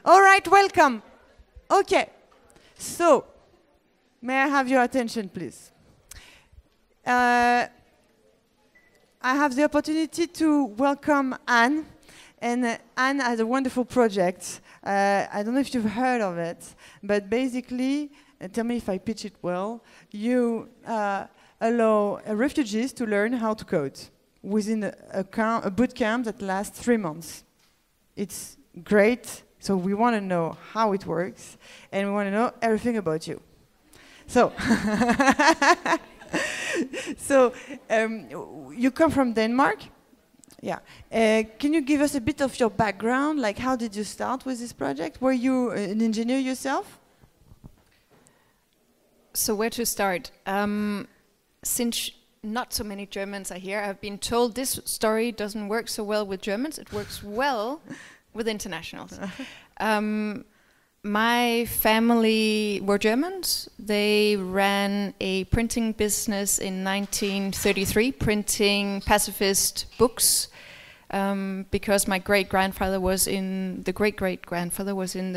All right, welcome. Okay, so may I have your attention, please? I have the opportunity to welcome Anne, and Anne has a wonderful project. I don't know if you've heard of it, but basically, tell me if I pitch it well, you allow refugees to learn how to code within a boot camp that lasts 3 months. It's great, so we want to know how it works, and we want to know everything about you. So, you come from Denmark? Yeah. Can you give us a bit of your background? Like, how did you start with this project? Were you an engineer yourself? So where to start? Since not so many Germans are here, I've been told this story doesn't work so well with Germans. It works well with internationals. My family were Germans. They ran a printing business in 1933, printing pacifist books, because my great-grandfather was in the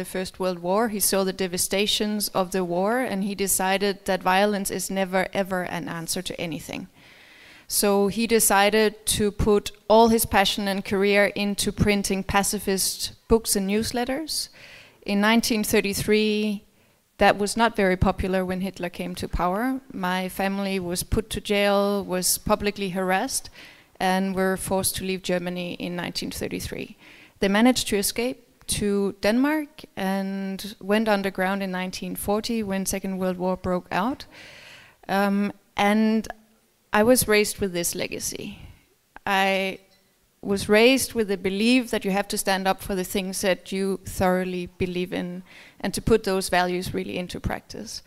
First World War. He saw the devastations of the war, and he decided that violence is never ever an answer to anything. So he decided to put all his passion and career into printing pacifist books and newsletters. In 1933, that was not very popular when Hitler came to power. My family was put to jail, was publicly harassed, and were forced to leave Germany in 1933. They managed to escape to Denmark and went underground in 1940 when Second World War broke out. And I was raised with this legacy. I was raised with the belief that you have to stand up for the things that you thoroughly believe in and to put those values really into practice.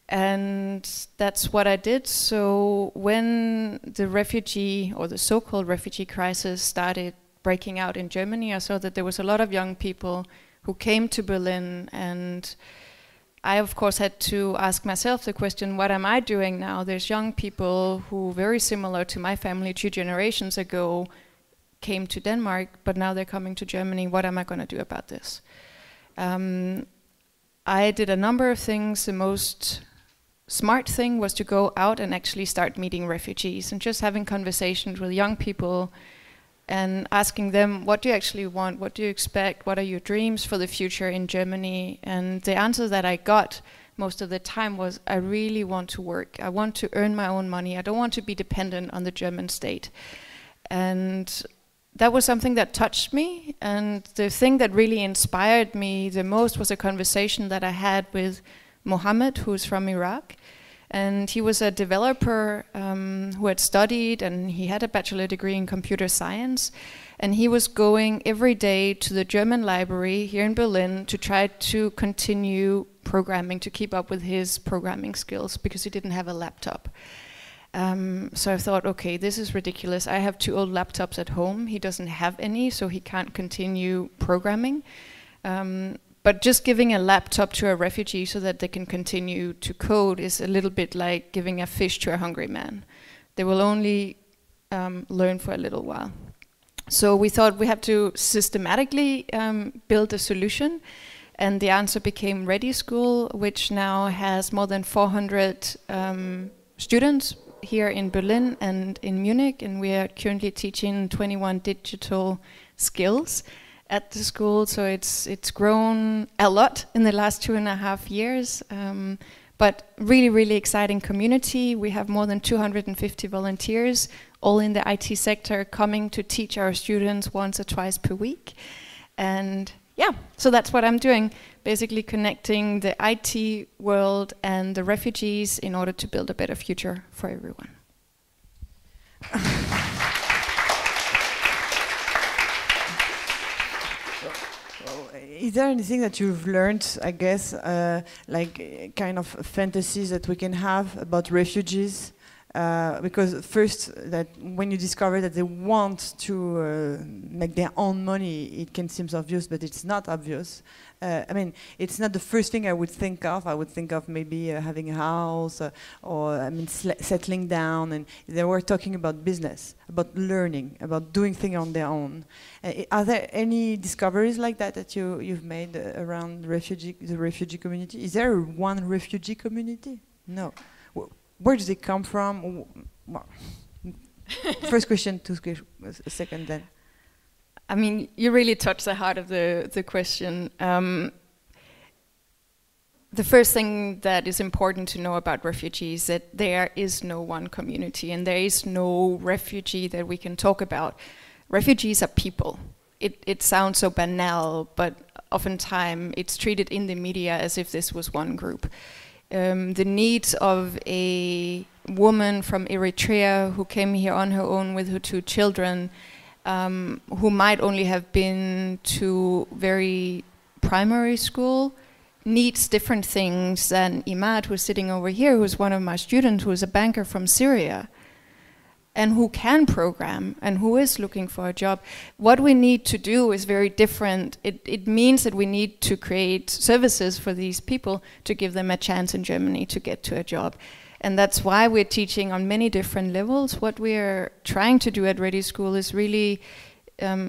And that's what I did. So when the refugee or the so-called refugee crisis started breaking out in Germany, I saw that there was a lot of young people who came to Berlin, and I of course had to ask myself the question, what am I doing now? There's young people who, very similar to my family 2 generations ago, came to Denmark, but now they're coming to Germany. What am I going to do about this? I did a number of things. The most smart thing was to go out and actually start meeting refugees and just having conversations with young people and asking them, what do you actually want? What do you expect? What are your dreams for the future in Germany? And the answer that I got most of the time was, I really want to work. I want to earn my own money. I don't want to be dependent on the German state. And that was something that touched me, and the thing that really inspired me the most was a conversation that I had with Mohammed, who's from Iraq, and he was a developer who had studied, and he had a bachelor degree in computer science, and he was going every day to the German library here in Berlin to try to continue programming, to keep up with his programming skills, because he didn't have a laptop. So I thought, okay, this is ridiculous. I have 2 old laptops at home. He doesn't have any, so he can't continue programming. But just giving a laptop to a refugee so that they can continue to code is a little bit like giving a fish to a hungry man. They will only learn for a little while. So we thought we have to systematically build a solution. And the answer became ReDI School, which now has more than 400 students here in Berlin and in Munich, and we are currently teaching 21 digital skills at the school. So it's grown a lot in the last 2.5 years, but really exciting community. We have more than 250 volunteers, all in the IT sector, coming to teach our students once or twice per week. And yeah, so that's what I'm doing, basically connecting the IT world and the refugees in order to build a better future for everyone. Is there anything that you've learned, I guess, like kind of fantasies that we can have about refugees Because first, that when you discover that they want to make their own money, it can seem obvious, but it's not obvious. I mean, it's not the first thing I would think of. I would think of maybe having a house or I mean, settling down. And they were talking about business, about learning, about doing things on their own. Are there any discoveries like that you've made around the refugee community? Is there one refugee community? No. Where does it come from? Well, first question, second then. I mean, you really touched the heart of the question. The first thing that is important to know about refugees is that there is no one community and there is no refugee that we can talk about. Refugees are people. It sounds so banal, but oftentimes it's treated in the media as if this was one group. The needs of a woman from Eritrea who came here on her own with her 2 children, who might only have been to very primary school, needs different things than Imad, who's sitting over here, who's one of my students, who is a banker from Syria, and who can program, and who is looking for a job. What we need to do is very different. It means that we need to create services for these people to give them a chance in Germany to get to a job. And that's why we're teaching on many different levels. What we're trying to do at ReDI School is really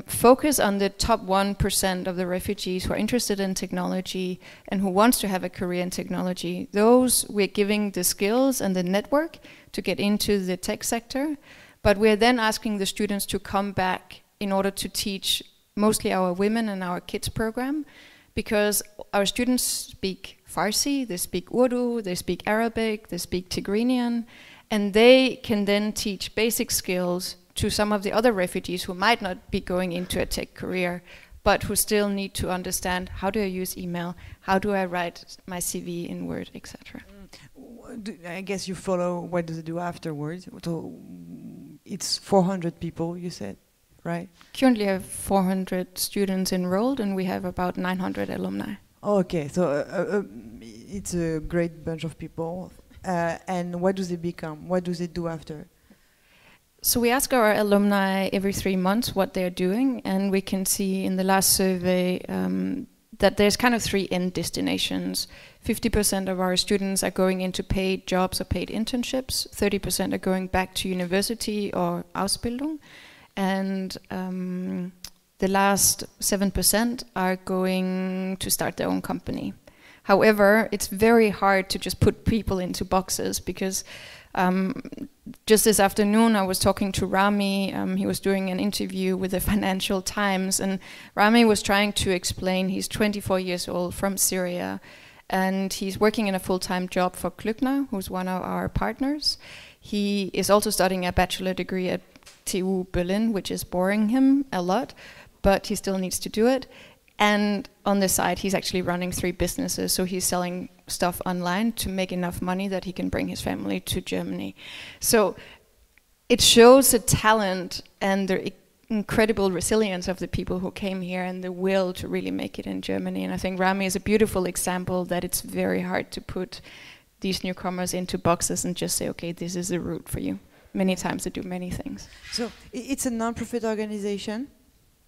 focus on the top 1% of the refugees who are interested in technology and who wants to have a career in technology. Those we're giving the skills and the network to get into the tech sector, but we're then asking the students to come back in order to teach mostly our women and our kids program, because our students speak Farsi, they speak Urdu, they speak Arabic, they speak Tigrinian, and they can then teach basic skills to some of the other refugees who might not be going into a tech career, but who still need to understand how do I use email, how do I write my CV in Word, etc. I guess you follow what do they do afterwards. So it's 400 people, you said, right? Currently have 400 students enrolled and we have about 900 alumni. Okay, so it's a great bunch of people. And what do they become? What do they do after? So we ask our alumni every 3 months what they're doing, and we can see in the last survey that there's kind of 3 end destinations. 50% of our students are going into paid jobs or paid internships, 30% are going back to university or Ausbildung, and the last 7% are going to start their own company. However, it's very hard to just put people into boxes because just this afternoon I was talking to Rami. He was doing an interview with the Financial Times, and Rami was trying to explain, he's 24 years old from Syria, and he's working in a full-time job for Klöckner, who's one of our partners. He is also studying a bachelor degree at TU Berlin, which is boring him a lot, but he still needs to do it. And on the side, he's actually running 3 businesses, so he's selling stuff online to make enough money that he can bring his family to Germany. So it shows the talent and the incredible resilience of the people who came here and the will to really make it in Germany. And I think Rami is a beautiful example that it's very hard to put these newcomers into boxes and just say, okay, this is the route for you. Many times they do many things. So it's a non-profit organization,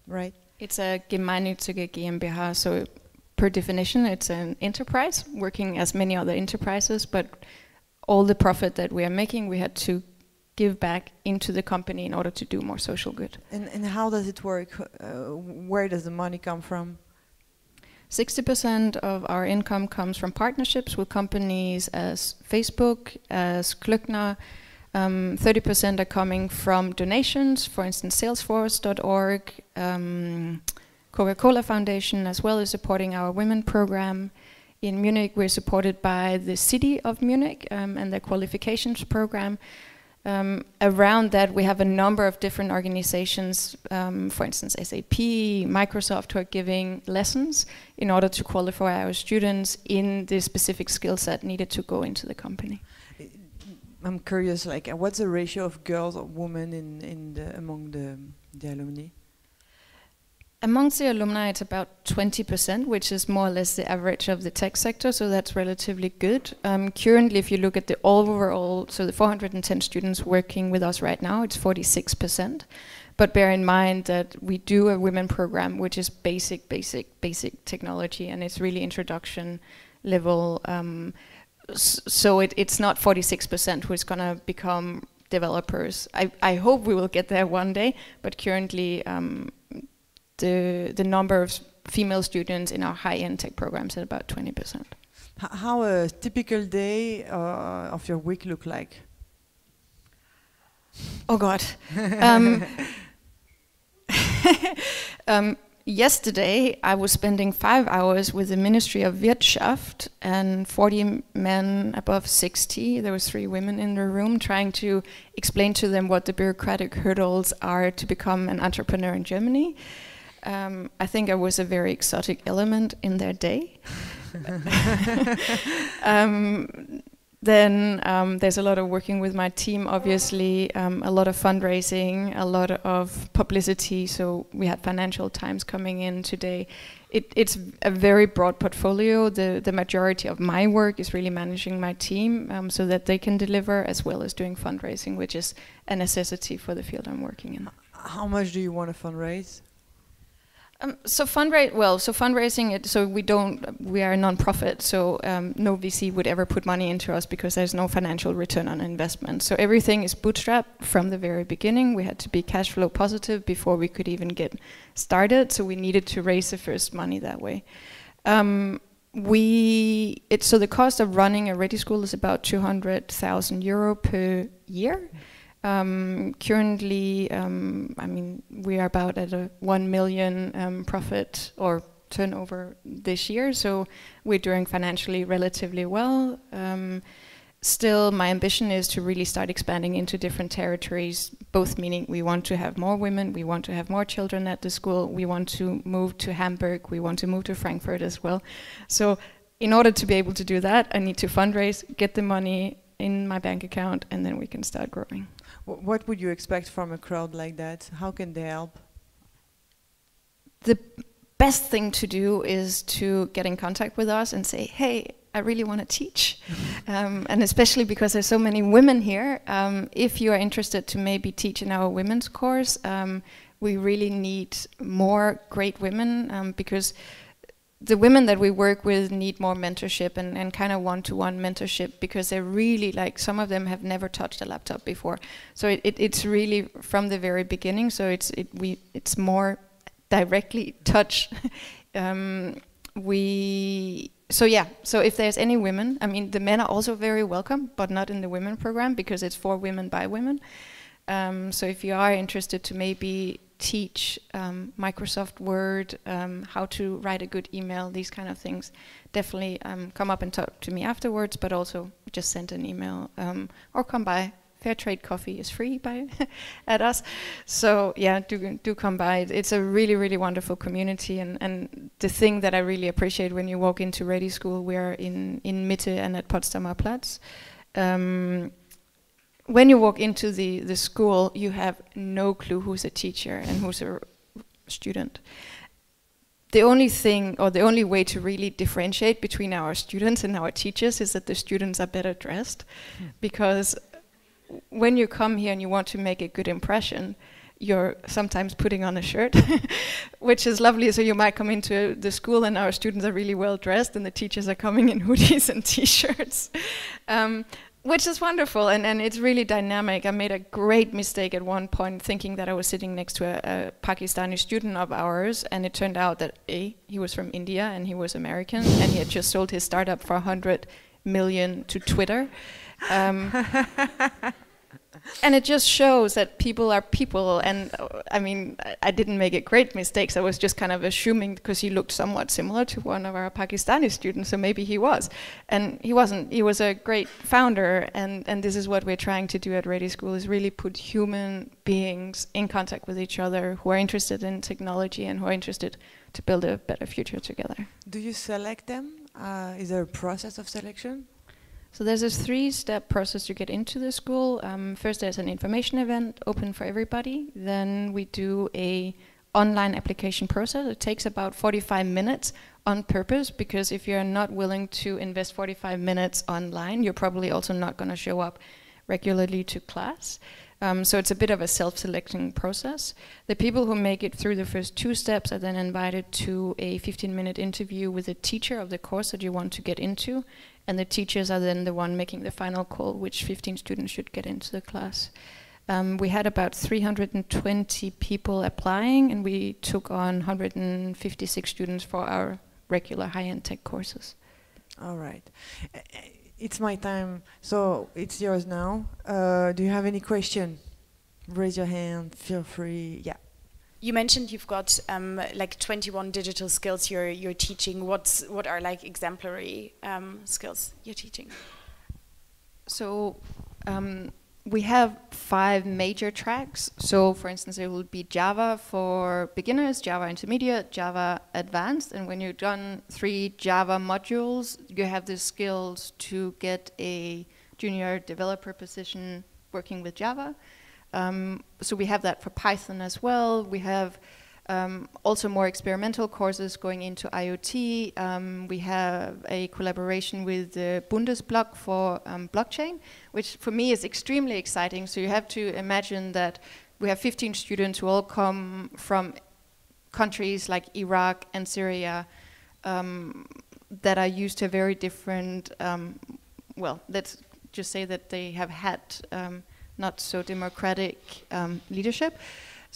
right? It's a gemeinnützige GmbH, so per definition it's an enterprise working as many other enterprises, but all the profit that we are making we had to give back into the company in order to do more social good. And how does it work? Where does the money come from? 60% of our income comes from partnerships with companies as Facebook, as Klöckner. 30% are coming from donations, for instance Salesforce.org, Coca-Cola Foundation, as well as supporting our women program. In Munich we're supported by the city of Munich and their qualifications program. Around that we have a number of different organizations, for instance SAP, Microsoft, who are giving lessons in order to qualify our students in the specific skill set needed to go into the company. I'm curious, like, what's the ratio of girls or women among the alumni? Amongst the alumni, it's about 20%, which is more or less the average of the tech sector, so that's relatively good. Currently, if you look at the overall, so the 410 students working with us right now, it's 46%. But bear in mind that we do a women program, which is basic technology, and it's really introduction level. So it's not 46% who's going to become developers. I hope we will get there one day, but currently the number of female students in our high-end tech programs is about 20%. How a typical day of your week look like? Oh God. Yesterday, I was spending 5 hours with the Ministry of Wirtschaft and 40 men above 60. There was 3 women in the room trying to explain to them what the bureaucratic hurdles are to become an entrepreneur in Germany. I think I was a very exotic element in their day. Then there's a lot of working with my team, obviously, a lot of fundraising, a lot of publicity. So we had Financial Times coming in today. It's a very broad portfolio. The majority of my work is really managing my team so that they can deliver, as well as doing fundraising, which is a necessity for the field I'm working in. How much do you want to fundraise? Fundraising. We are a non-profit, so no VC would ever put money into us because there's no financial return on investment. So everything is bootstrapped from the very beginning. We had to be cash flow positive before we could even get started. So we needed to raise the first money that way. So the cost of running a ReDI School is about 200,000 euro per year. Currently, we are about at a 1 million profit or turnover this year, so we're doing financially relatively well. Still, my ambition is to really start expanding into different territories, both meaning we want to have more women, we want to have more children at the school, we want to move to Hamburg, we want to move to Frankfurt as well. So in order to be able to do that, I need to fundraise, get the money in my bank account, and then we can start growing. What would you expect from a crowd like that? How can they help? The best thing to do is to get in contact with us and say, hey, I really want to teach. And especially because there's so many women here, if you are interested to maybe teach in our women's course, we really need more great women because the women that we work with need more mentorship and kind of one-to-one mentorship because they're really like, some of them have never touched a laptop before. So it's really from the very beginning. So it's more directly touch. So if there's any women, the men are also very welcome, but not in the women program because it's for women by women. So if you are interested to maybe teach Microsoft Word, how to write a good email, these kind of things, definitely come up and talk to me afterwards, but also just send an email or come by. Fair trade coffee is free at us. So yeah, do come by. It's a really, really wonderful community, and the thing that I really appreciate when you walk into ReDI School, we're in Mitte and at Potsdamer Platz. When you walk into the school, you have no clue who's a teacher and who's a student. The only thing, or the only way to really differentiate between our students and our teachers is that the students are better dressed. Because when you come here and you want to make a good impression, you're sometimes putting on a shirt, which is lovely. So you might come into the school and our students are really well dressed and the teachers are coming in hoodies and t-shirts. Which is wonderful, and it's really dynamic. I made a great mistake at one point thinking that I was sitting next to a Pakistani student of ours, and it turned out that he was from India and he was American, and he had just sold his startup for 100 million to Twitter. And it just shows that people are people, and I didn't make a great mistakes. I was just kind of assuming because he looked somewhat similar to one of our Pakistani students, so maybe he was. And he wasn't. He was a great founder, and this is what we're trying to do at ReDI School, is really put human beings in contact with each other who are interested in technology and who are interested to build a better future together. Do you select them? Is there a process of selection? So there's a 3-step process to get into the school. First, there's an information event open for everybody. Then we do a online application process. It takes about 45 minutes on purpose, because if you're not willing to invest 45 minutes online, you're probably also not going to show up regularly to class. So it's a bit of a self-selecting process. The people who make it through the first 2 steps are then invited to a 15-minute interview with a teacher of the course that you want to get into, and the teachers are then the one making the final call which 15 students should get into the class. We had about 320 people applying, and we took on 156 students for our regular high-end tech courses. All right. It's my time, so it's yours now. Do you have any question? Raise your hand, feel free. Yeah. You mentioned you've got like 21 digital skills you're teaching. What are like exemplary skills you're teaching? So we have 5 major tracks. So for instance, it will be Java for beginners, Java intermediate, Java advanced, and when you've done 3 Java modules, you have the skills to get a junior developer position working with Java. So we have that for Python as well. We have also more experimental courses going into IoT. We have a collaboration with the Bundesblock for blockchain, which for me is extremely exciting. So you have to imagine that we have 15 students who all come from countries like Iraq and Syria that are used to very different, well, let's just say that they have had not so democratic leadership.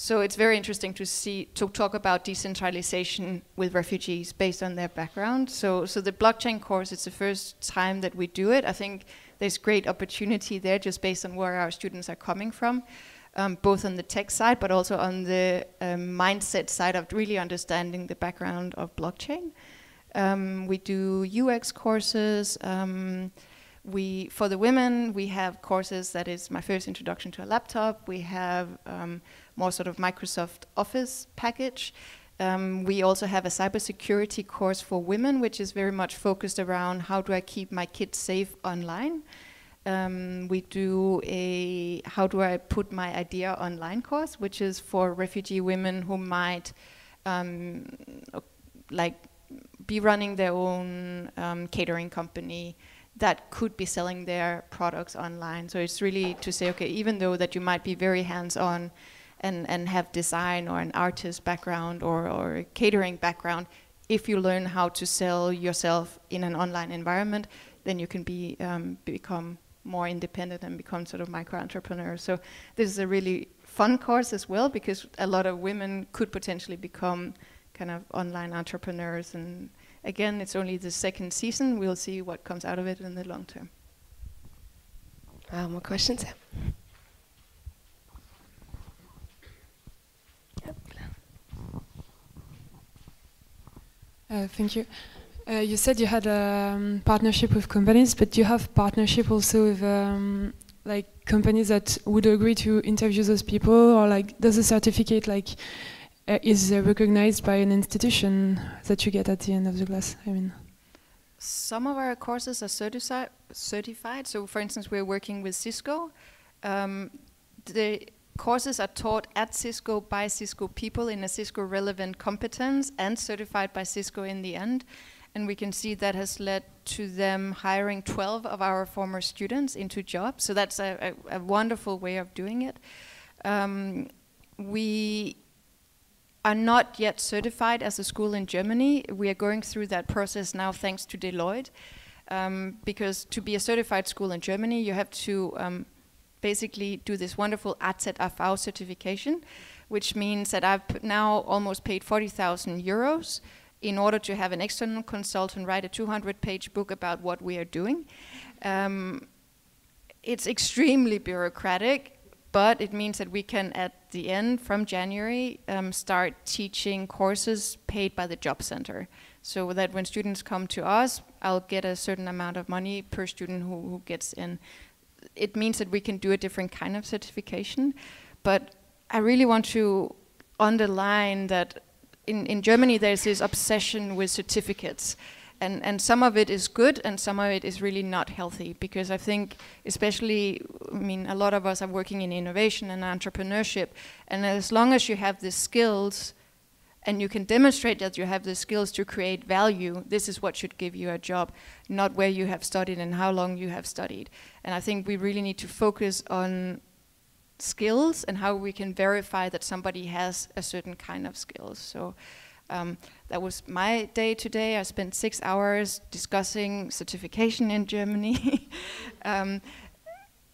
So it's very interesting to talk about decentralization with refugees based on their background. So the blockchain course, it's the first time that we do it. I think there's great opportunity there just based on where our students are coming from, both on the tech side, but also on the mindset side of really understanding the background of blockchain. We do UX courses. For the women, we have courses that is my first introduction to a laptop. We have more sort of Microsoft Office package. We also have a cybersecurity course for women, which is very much focused around how do I keep my kids safe online. We do a how do I put my idea online course, which is for refugee women who might like be running their own catering company that could be selling their products online. So it's really to say, okay, even though that you might be very hands-on and have design or an artist background or a catering background, if you learn how to sell yourself in an online environment, then you can become more independent and become sort of micro-entrepreneurs. So this is a really fun course as well, because a lot of women could potentially become kind of online entrepreneurs. And again, it's only the 2nd season. We'll see what comes out of it in the long term. More questions? Thank you. You said you had a partnership with companies, but do you have partnership also with like companies that would agree to interview those people, or like does the certificate like is recognized by an institution that you get at the end of the class? I mean, some of our courses are certified. So, for instance, we're working with Cisco. The courses are taught at Cisco by Cisco people in a Cisco relevant competence and certified by Cisco in the end. And we can see that has led to them hiring 12 of our former students into jobs. So that's a wonderful way of doing it. We are not yet certified as a school in Germany. We are going through that process now thanks to Deloitte. Because to be a certified school in Germany, you have to basically do this wonderful AZ-AV certification, which means that I've now almost paid 40,000 euros in order to have an external consultant write a 200-page book about what we are doing. It's extremely bureaucratic, but it means that we can, at the end, from January, start teaching courses paid by the job center. So that when students come to us, I'll get a certain amount of money per student who gets in. It means that we can do a different kind of certification. But I really want to underline that in Germany there's this obsession with certificates. And some of it is good and some of it is really not healthy, because I think especially, I mean, a lot of us are working in innovation and entrepreneurship, and as long as you have the skills and you can demonstrate that you have the skills to create value, this is what should give you a job, not where you have studied and how long you have studied. And I think we really need to focus on skills and how we can verify that somebody has a certain kind of skills. So that was my day today. I spent 6 hours discussing certification in Germany.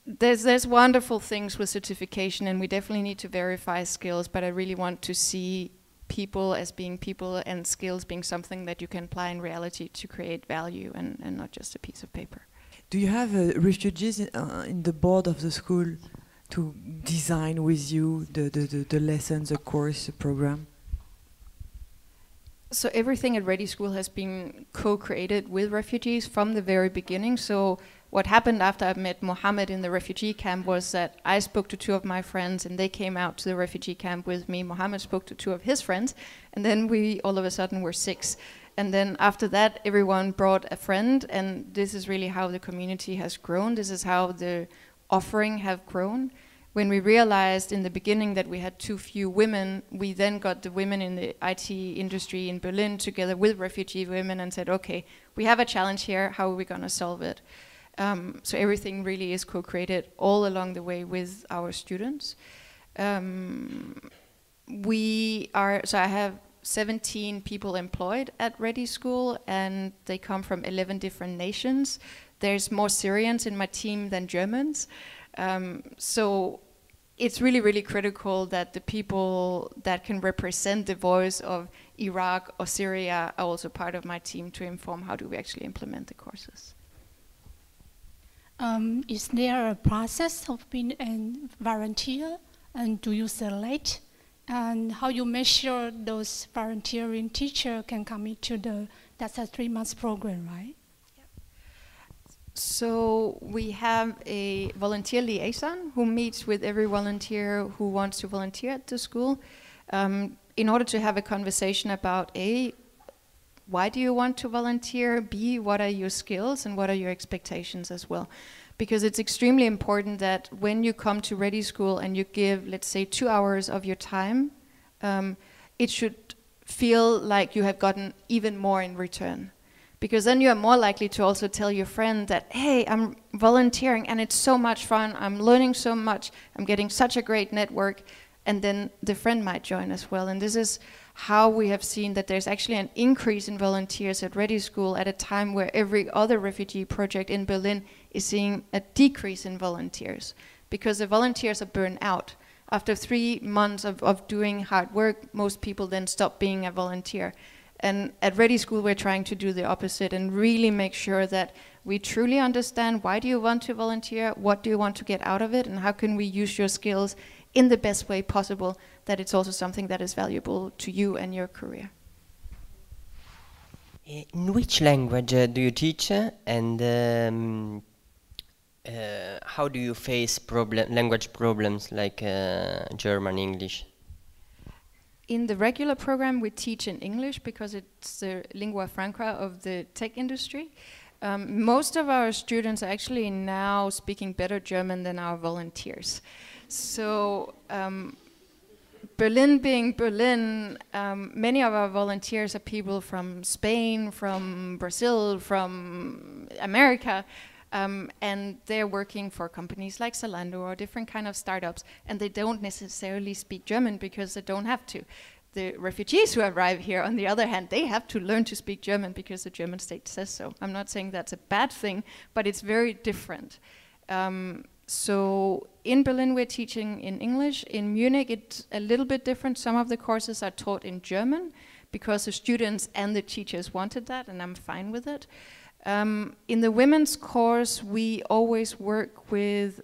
There's wonderful things with certification, and we definitely need to verify skills, but I really want to see people as being people and skills being something that you can apply in reality to create value and not just a piece of paper. Do you have refugees in the board of the school to design with you the lessons, the course, the program? So everything at ReDI School has been co-created with refugees from the very beginning. So what happened after I met Mohammed in the refugee camp was that I spoke to 2 of my friends and they came out to the refugee camp with me. Mohammed spoke to 2 of his friends, and then we all of a sudden were 6. And then after that, everyone brought a friend, and this is really how the community has grown. This is how the offering have grown. When we realized in the beginning that we had too few women, we then got the women in the IT industry in Berlin together with refugee women and said, okay, we have a challenge here, how are we going to solve it? So everything really is co-created all along the way with our students. So I have 17 people employed at ReDI School, and they come from 11 different nations. There's more Syrians in my team than Germans. So it's really, really critical that the people that can represent the voice of Iraq or Syria are also part of my team to inform how do we actually implement the courses. Is there a process of being a volunteer, and do you select, and how you measure those volunteering teachers can commit to that's a 3-month program, right? So we have a volunteer liaison who meets with every volunteer who wants to volunteer at the school in order to have a conversation about A, why do you want to volunteer? B, what are your skills and what are your expectations as well? Because it's extremely important that when you come to ReDI School and you give, let's say, 2 hours of your time, it should feel like you have gotten even more in return. Because then you are more likely to also tell your friend that, hey, I'm volunteering and it's so much fun, I'm learning so much, I'm getting such a great network, and then the friend might join as well. And this is how we have seen that there's actually an increase in volunteers at ReDI School at a time where every other refugee project in Berlin is seeing a decrease in volunteers, because the volunteers are burned out. After 3 months of doing hard work, most people then stop being a volunteer. And at ReDI School, we're trying to do the opposite and really make sure that we truly understand why do you want to volunteer, what do you want to get out of it, and how can we use your skills in the best way possible, that it's also something that is valuable to you and your career. In which language do you teach, and how do you face language problems like German, English? In the regular program, we teach in English because it's the lingua franca of the tech industry. Most of our students are actually now speaking better German than our volunteers. So Berlin being Berlin, many of our volunteers are people from Spain, from Brazil, from America, and they're working for companies like Zalando or different kind of startups, and they don't necessarily speak German because they don't have to. The refugees who arrive here, on the other hand, they have to learn to speak German because the German state says so. I'm not saying that's a bad thing, but it's very different. So in Berlin, we're teaching in English. In Munich, it's a little bit different. Some of the courses are taught in German because the students and the teachers wanted that, and I'm fine with it. In the women's course, we always work with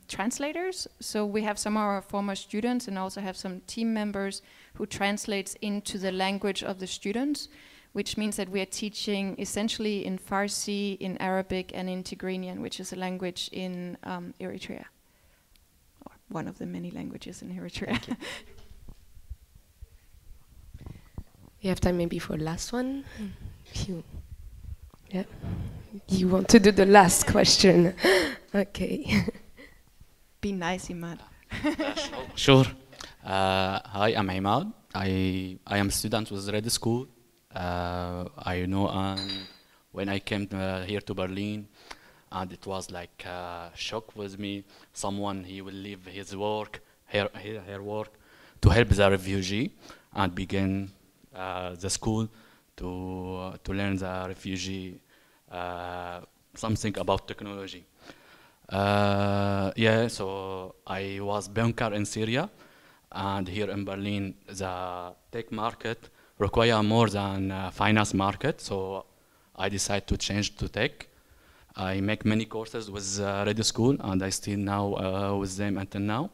translators. So we have some of our former students and also have some team members who translates into the language of the students, which means that we are teaching essentially in Farsi, in Arabic, and in Tigrinian, which is a language in Eritrea, or one of the many languages in Eritrea. We have time maybe for the last one. Yeah. You want to do the last question? Okay. Be nice, Imad. Sure. Hi, I'm Imad. I am a student with ReDI School. I know when I came here to Berlin, and it was like a shock with me. Someone, he will leave his work, her work, to help the refugee and begin the school to learn the refugee something about technology. Yeah, so I was banker in Syria, and here in Berlin, the tech market require more than finance market, so I decided to change to tech. I make many courses with ReDI School, and I still now with them until now.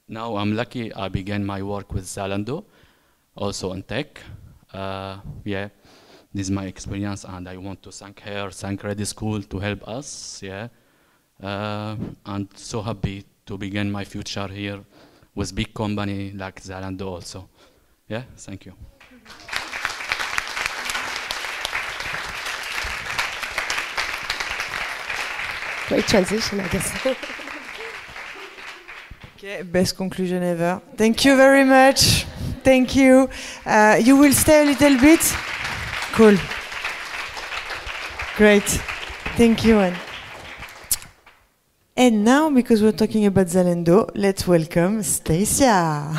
Now I'm lucky I began my work with Zalando, also in tech. Yeah, this is my experience, and I want to thank her, thank ReDI School to help us. Yeah, and so happy to begin my future here with big company like Zalando also. Yeah, thank you. Great transition, I guess. Okay, best conclusion ever. Thank you very much. Thank you. You will stay a little bit? Cool. Great. Thank you, Anne. And now, because we're talking about Zalando, let's welcome Stacia.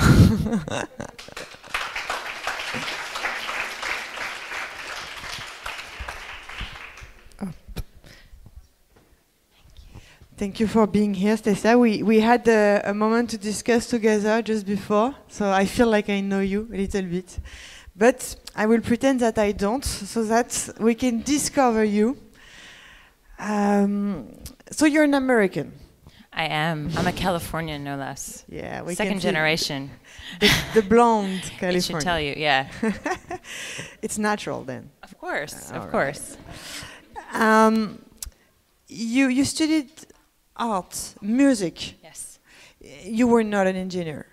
Thank you for being here, Stacia. We had a moment to discuss together just before, so I feel like I know you a little bit. But I will pretend that I don't, so that we can discover you. So you're an American. I am. I'm a Californian, no less. Yeah, we second can generation. The blonde California. It should tell you, yeah. It's natural then. Of course, of right. course. You studied art, music. Yes. You were not an engineer.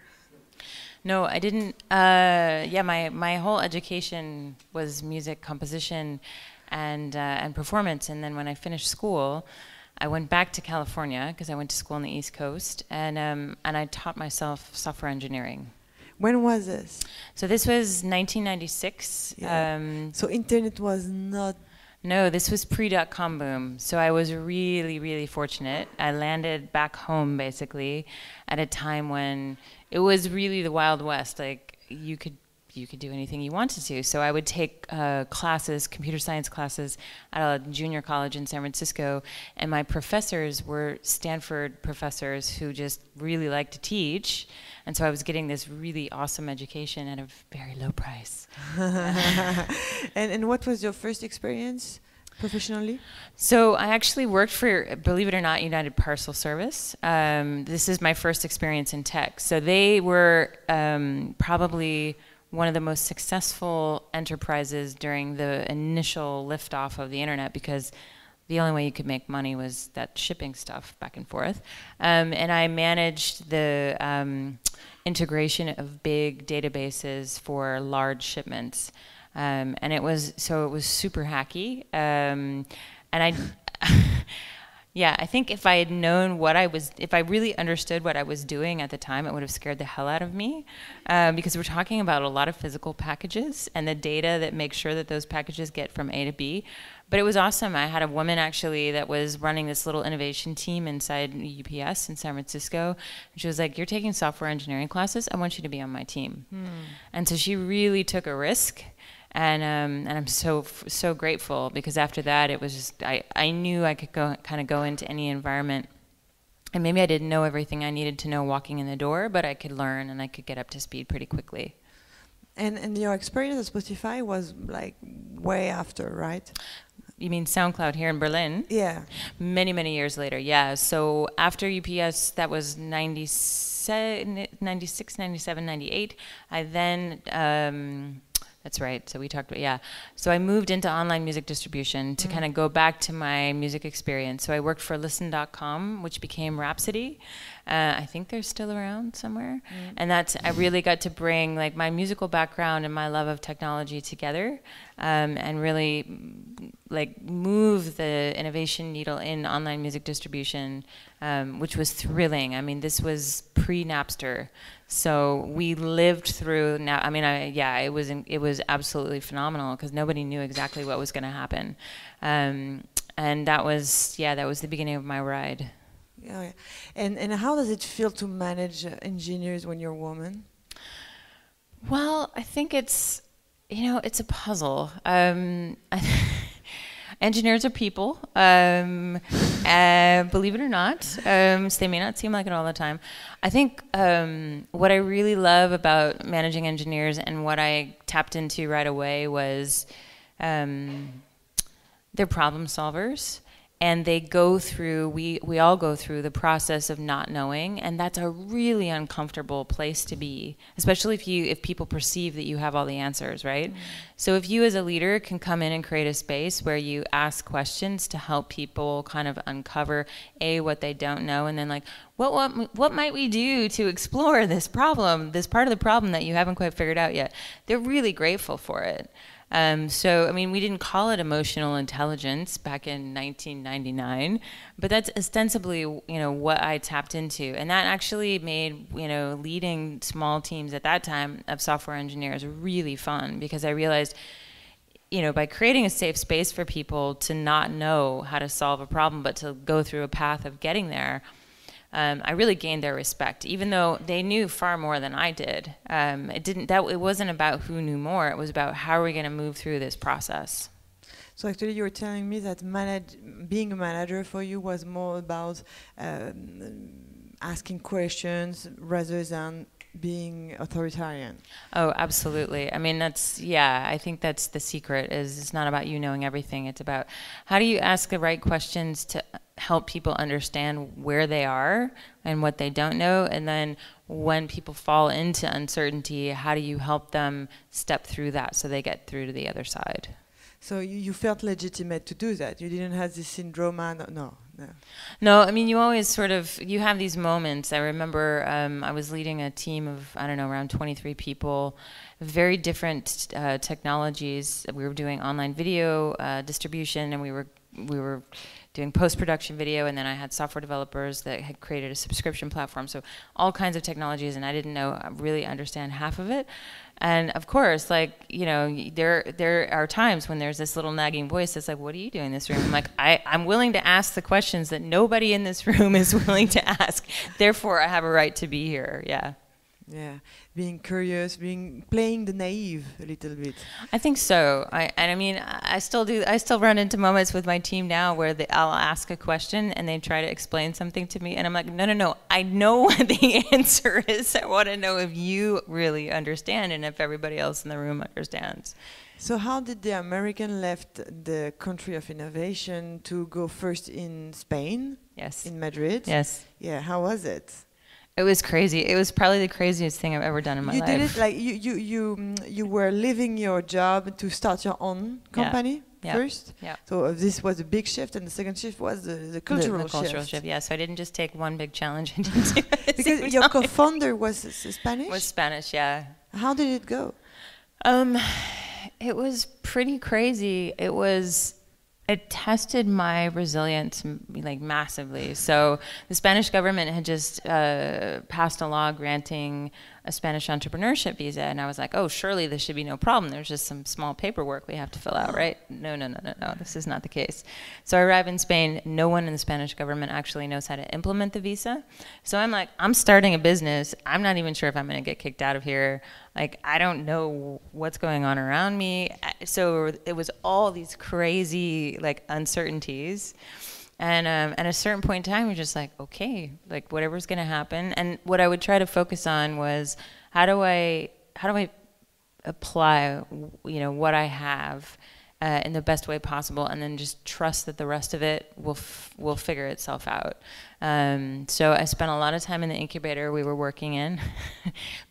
No, I didn't. Yeah, my whole education was music composition and performance. And then when I finished school, I went back to California because I went to school on the East Coast, and I taught myself software engineering. When was this? So this was 1996. Yeah. So internet was not. No, this was pre-dot-com boom. So I was really, really fortunate. I landed back home basically at a time when it was really the Wild West. Like you could do anything you wanted to. So I would take classes, computer science classes, at a junior college in San Francisco, and my professors were Stanford professors who just really liked to teach, and so I was getting this really awesome education at a very low price. And what was your first experience professionally? So I actually worked for, believe it or not, United Parcel Service. This is my first experience in tech. So they were probably one of the most successful enterprises during the initial liftoff of the internet, because the only way you could make money was that shipping stuff back and forth. And I managed the integration of big databases for large shipments. And it was super hacky. And I yeah, I think if I had known if I really understood what I was doing at the time, it would have scared the hell out of me, because we're talking about a lot of physical packages and the data that makes sure that those packages get from A to B. But it was awesome. I had a woman actually that was running this little innovation team inside UPS in San Francisco. And she was like, "You're taking software engineering classes. I want you to be on my team." And so she really took a risk. And I'm so grateful, because after that it was just I knew I could go into any environment, and maybe I didn't know everything I needed to know walking in the door, but I could learn and I could get up to speed pretty quickly. And your experience at Spotify was like way after, right? You mean SoundCloud here in Berlin? Yeah. Many years later, yeah. So after UPS, that was 96, 97, 98. I then That's right. So we talked about, yeah. So I moved into online music distribution to kind of go back to my music experience. So I worked for listen.com, which became Rhapsody. I think they're still around somewhere. And I really got to bring like my musical background and my love of technology together, and really like move the innovation needle in online music distribution, which was thrilling. I mean, this was pre-Napster. So we lived through now. I mean, it was absolutely phenomenal because nobody knew exactly what was going to happen, and that was the beginning of my ride. Yeah. And how does it feel to manage engineers when you're a woman? Well, I think it's a puzzle. Engineers are people, believe it or not. So they may not seem like it all the time. I think what I really love about managing engineers and what I tapped into right away was they're problem solvers. And they go through, we all go through the process of not knowing, and that's a really uncomfortable place to be, especially if people perceive that you have all the answers, right? So if you as a leader can come in and create a space where you ask questions to help people kind of uncover what they don't know, and then like what might we do to explore this problem, this part of the problem that you haven't quite figured out yet, they're really grateful for it. So, I mean, we didn't call it emotional intelligence back in 1999, but that's ostensibly, what I tapped into. And that actually made, leading small teams at that time of software engineers really fun, because I realized, by creating a safe space for people to not know how to solve a problem, but to go through a path of getting there, I really gained their respect, even though they knew far more than I did. It wasn't about who knew more. It was about how are we going to move through this process. So actually, you were telling me that being a manager for you was more about asking questions rather than being authoritarian. Oh, absolutely. I mean, I think that's the secret. Is it's not about you knowing everything. It's about how do you ask the right questions to help people understand where they are and what they don't know, and then when people fall into uncertainty, how do you help them step through that so they get through to the other side? So you felt legitimate to do that. You didn't have this syndrome. No, I mean, you always you have these moments. I remember I was leading a team of, around 23 people, very different technologies. We were doing online video distribution, and we were doing post-production video, and then I had software developers that had created a subscription platform. So all kinds of technologies, and I didn't really understand half of it. And of course, there are times when there's this little nagging voice that's like, what are you doing in this room? I'm like, I'm willing to ask the questions that nobody in this room is willing to ask. Therefore, I have a right to be here. Yeah. Yeah, being curious, playing the naive a little bit. I think so. I still run into moments with my team now where I'll ask a question and they try to explain something to me, and I'm like, no, I know what the answer is. I want to know if you really understand and if everybody else in the room understands. So how did the American left the country of innovation to go first in Spain? Yes. In Madrid? Yes. Yeah, how was it? It was crazy. It was probably the craziest thing I've ever done in my life. You did it like you were leaving your job to start your own company first. Yeah. So this was a big shift, and the second shift was the cultural shift. The cultural shift. Yeah. So I didn't just take one big challenge and do it because your co-founder was Spanish. Was Spanish, yeah. How did it go? It was pretty crazy. It tested my resilience massively. So the Spanish government had just passed a law granting a Spanish entrepreneurship visa, and I was like, oh, surely this should be no problem. There's just some small paperwork we have to fill out, right? No, this is not the case. So I arrive in Spain. No one in the Spanish government actually knows how to implement the visa. So I'm like, I'm starting a business. I'm not even sure if I'm going to get kicked out of here. I don't know what's going on around me. So it was all these crazy uncertainties. And at a certain point in time, you're just like, okay, whatever's going to happen. And what I would try to focus on was how do I apply, what I have in the best way possible, and then just trust that the rest of it will figure itself out. So I spent a lot of time in the incubator we were working in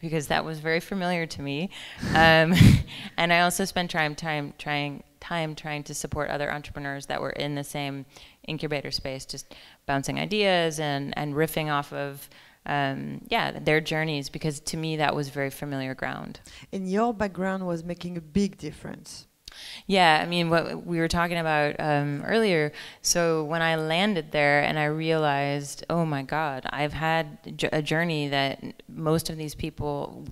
because that was very familiar to me. And I also spent time trying to support other entrepreneurs that were in the same incubator space, just bouncing ideas and riffing off of their journeys, because to me that was very familiar ground. And your background was making a big difference. Yeah, I mean, what we were talking about earlier, so when I landed there and I realized, oh my God, I've had a journey that most of these people,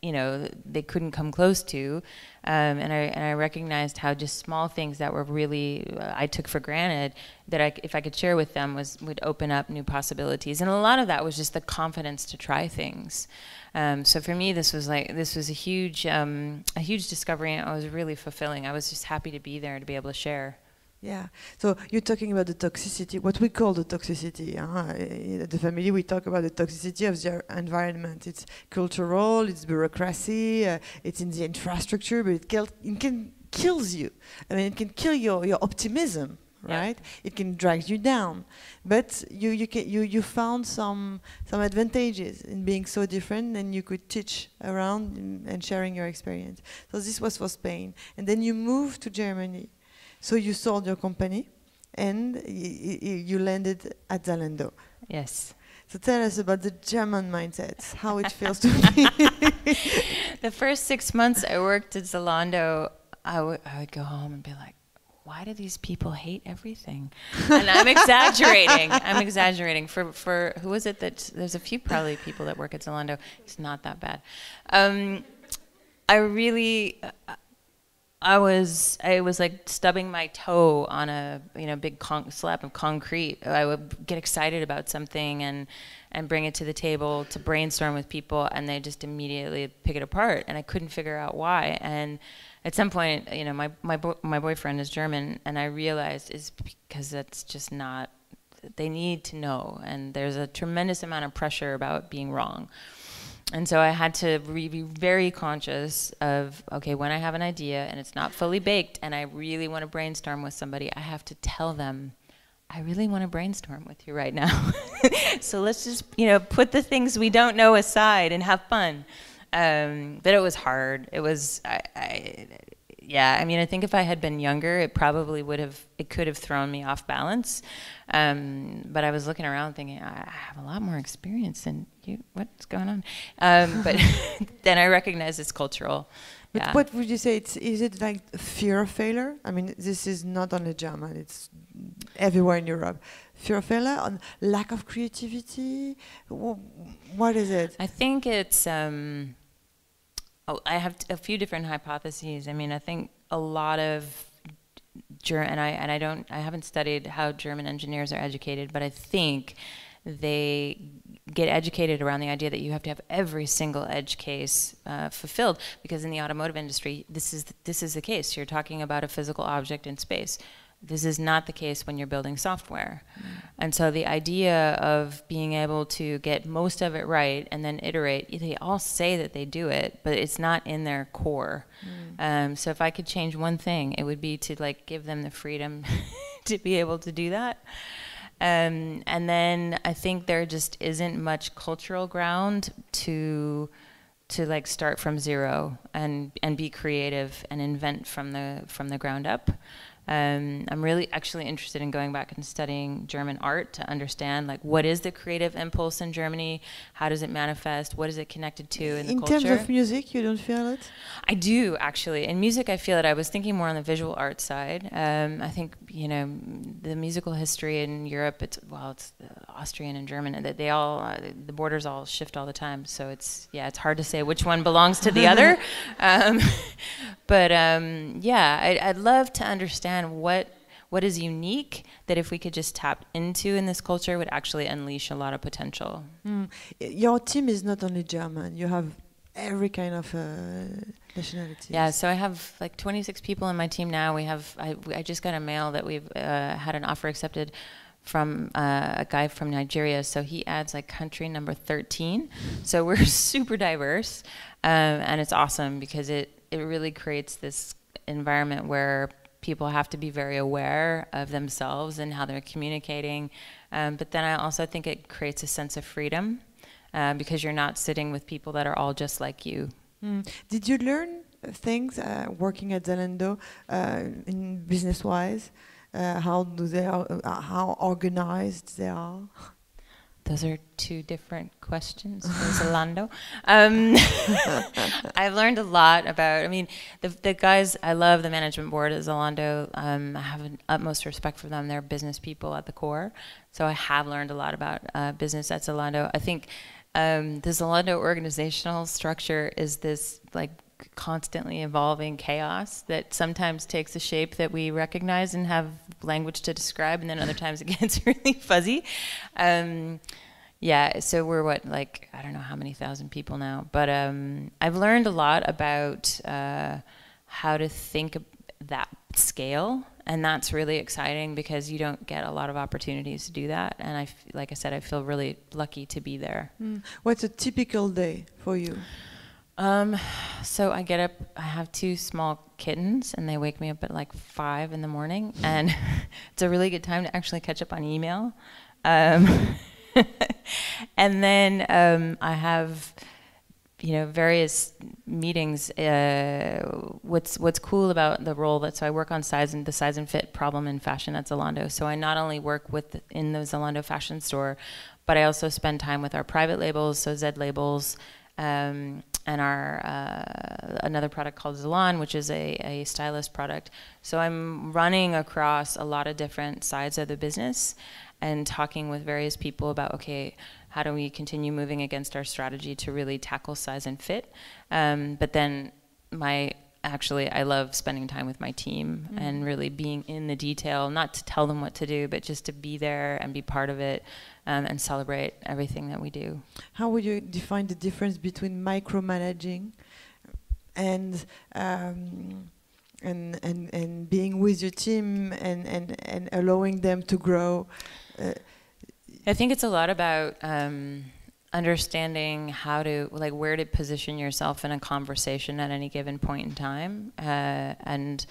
you know, they couldn't come close to, and I recognized how just small things that were really, I took for granted, that if I could share with them would open up new possibilities. And a lot of that was just the confidence to try things. So for me, this was a huge discovery, and it was really fulfilling. I was just happy to be there, to be able to share. Yeah. So you're talking about the toxicity, what we call the toxicity. In the family, we talk about the toxicity of the environment. It's cultural, it's bureaucracy, it's in the infrastructure, but it can kill you. I mean, it can kill your optimism. Right, it can drag you down, but you found some advantages in being so different, and you could teach around and sharing your experience. So this was for Spain, and then you moved to Germany. So you sold your company, and you landed at Zalando. Yes. So tell us about the German mindset, how it feels to be. The first 6 months I worked at Zalando, I would go home and be like, why do these people hate everything? And I'm exaggerating. I'm exaggerating. For who is it that, there's a few probably people that work at Zalando. It's not that bad. I was like stubbing my toe on a big slab of concrete. I would get excited about something and bring it to the table to brainstorm with people, and they just immediately pick it apart, and I couldn't figure out why. And at some point, my boyfriend is German, and I realized it's because that's just not. They need to know, and there's a tremendous amount of pressure about being wrong. And so I had to be very conscious of, okay, when I have an idea and it's not fully baked and I really want to brainstorm with somebody, I have to tell them, I really want to brainstorm with you right now. So let's just, put the things we don't know aside and have fun. But it was hard. It was, I think if I had been younger, it could have thrown me off balance. But I was looking around thinking, I have a lot more experience than you. What's going on? But then I recognized it's cultural. But what would you say? Is it like fear of failure? I mean, this is not only German, it's everywhere in Europe. Fear of failure, on lack of creativity? What is it? I think it's, I have a few different hypotheses. I mean, I think a lot of I haven't studied how German engineers are educated, but I think they get educated around the idea that you have to have every single edge case fulfilled, because in the automotive industry, this is the case. You're talking about a physical object in space. This is not the case when you're building software. And so the idea of being able to get most of it right and then iterate, they all say that they do it, but it's not in their core. So if I could change one thing, it would be to give them the freedom to be able to do that. And then I think there just isn't much cultural ground to start from zero and be creative and invent from the ground up. I'm really actually interested in going back and studying German art to understand what is the creative impulse in Germany, how does it manifest, what is it connected to in the culture. In terms of music, you don't feel it? I do, actually. In music, I feel it. I was thinking more on the visual art side. I think, the musical history in Europe, it's Austrian and German, that they all, the borders all shift all the time. So it's hard to say which one belongs to the other. I'd love to understand what is unique that if we could just tap into in this culture would actually unleash a lot of potential. Your team is not only German, you have every kind of nationality. Yeah, so I have 26 people in my team now. I just got a mail that we've had an offer accepted from a guy from Nigeria, so he adds country number 13. So we're super diverse, and it's awesome because it really creates this environment where people have to be very aware of themselves and how they're communicating. But then I also think it creates a sense of freedom because you're not sitting with people that are all just like you. Did you learn things working at Zalando in business-wise? How organized they are? Those are two different questions for Zalando. I've learned a lot about, I mean, the guys, I love the management board at Zalando. I have an utmost respect for them. They're business people at the core. So I have learned a lot about business at Zalando. I think the Zalando organizational structure is this like constantly evolving chaos that sometimes takes a shape that we recognize and have language to describe, and then other times it gets really fuzzy. Yeah, so we're what, like, I don't know how many thousand people now, but I've learned a lot about how to think of that scale, and that's really exciting because you don't get a lot of opportunities to do that, and like I said, I feel really lucky to be there. What's a typical day for you? So I get up, I have 2 small kittens, and they wake me up at like 5 in the morning, and it's a really good time to actually catch up on email. And then I have, you know, various meetings. What's cool about the role so I work on the size and fit problem in fashion at Zalando. So I not only work in the Zalando fashion store, but I also spend time with our private labels, so Z labels, and our another product called Zalon, which is a stylist product. So I'm running across a lot of different sides of the business and talking with various people about, okay, how do we continue moving against our strategy to really tackle size and fit? But then I love spending time with my team and really being in the detail, not to tell them what to do, but just to be there and be part of it and celebrate everything that we do. How would you define the difference between micromanaging and being with your team and allowing them to grow? I think it's a lot about understanding how to, like, where to position yourself in a conversation at any given point in time. And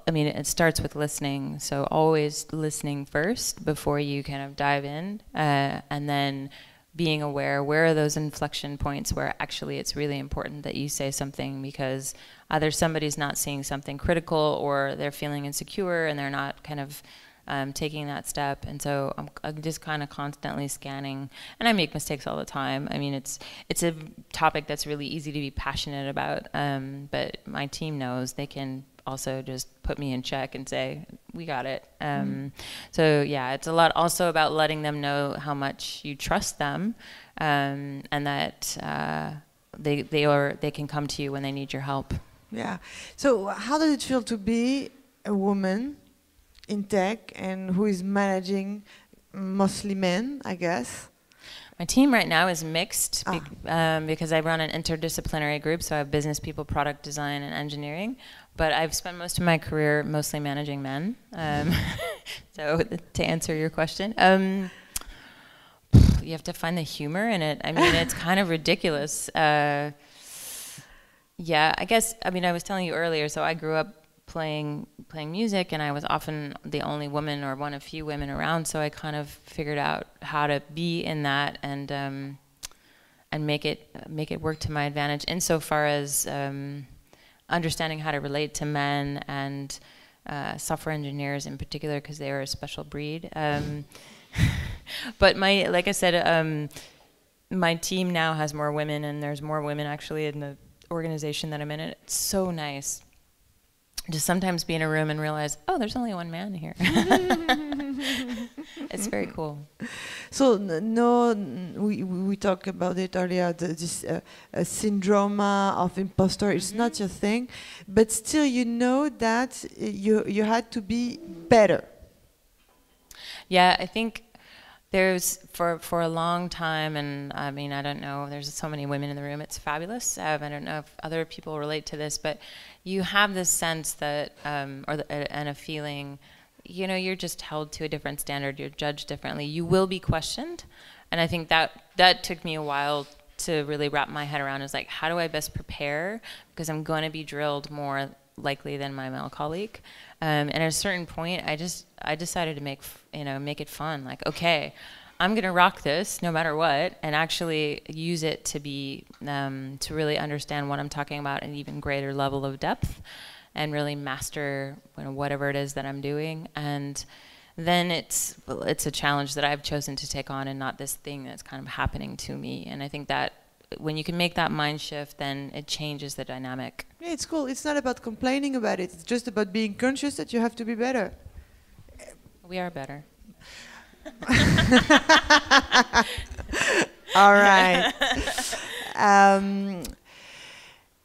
I mean, it starts with listening. So always listening first before you kind of dive in, and then being aware, where are those inflection points where actually it's really important that you say something because either somebody's not seeing something critical or they're feeling insecure and they're not kind of taking that step. And so I'm just kind of constantly scanning, and I make mistakes all the time. I mean, it's a topic that's really easy to be passionate about, but my team knows they can also just put me in check and say, we got it. So yeah, it's a lot also about letting them know how much you trust them, and that they can come to you when they need your help. Yeah. So how does it feel to be a woman in tech and who is managing mostly men, I guess? My team right now is mixed because I run an interdisciplinary group, so I have business people, product design, and engineering. But I've spent most of my career mostly managing men. So to answer your question, you have to find the humor in it. I mean, it's kind of ridiculous. Yeah, I guess, I mean, I was telling you earlier, so I grew up playing music, and I was often the only woman or one of few women around, so I kind of figured out how to be in that and make it work to my advantage insofar as understanding how to relate to men and software engineers in particular, because they are a special breed. But like I said, my team now has more women, and there's more women actually in the organization that I'm in. It's so nice. Just sometimes be in a room and realize, oh, there's only one man here. It's very cool. So we talked about it earlier, this syndrome of imposter. It's not your thing, but still you know that you had to be better. Yeah, I think there's for a long time, and I mean, I don't know, there's so many women in the room, it's fabulous. I don't know if other people relate to this, but you have this sense that, and a feeling, you know, you're just held to a different standard, you're judged differently, you will be questioned. And I think that took me a while to really wrap my head around, is like, how do I best prepare? Because I'm going to be drilled more likely than my male colleague. And at a certain point, I decided to make it fun. Like, okay, I'm gonna rock this no matter what, and actually use it to be to really understand what I'm talking about at an even greater level of depth, and really master whatever it is that I'm doing. And then it's a challenge that I've chosen to take on, and not this thing that's kind of happening to me. And I think that when you can make that mind shift, then it changes the dynamic. Yeah, it's cool. It's not about complaining about it. It's just about being conscious that you have to be better. We are better. All right.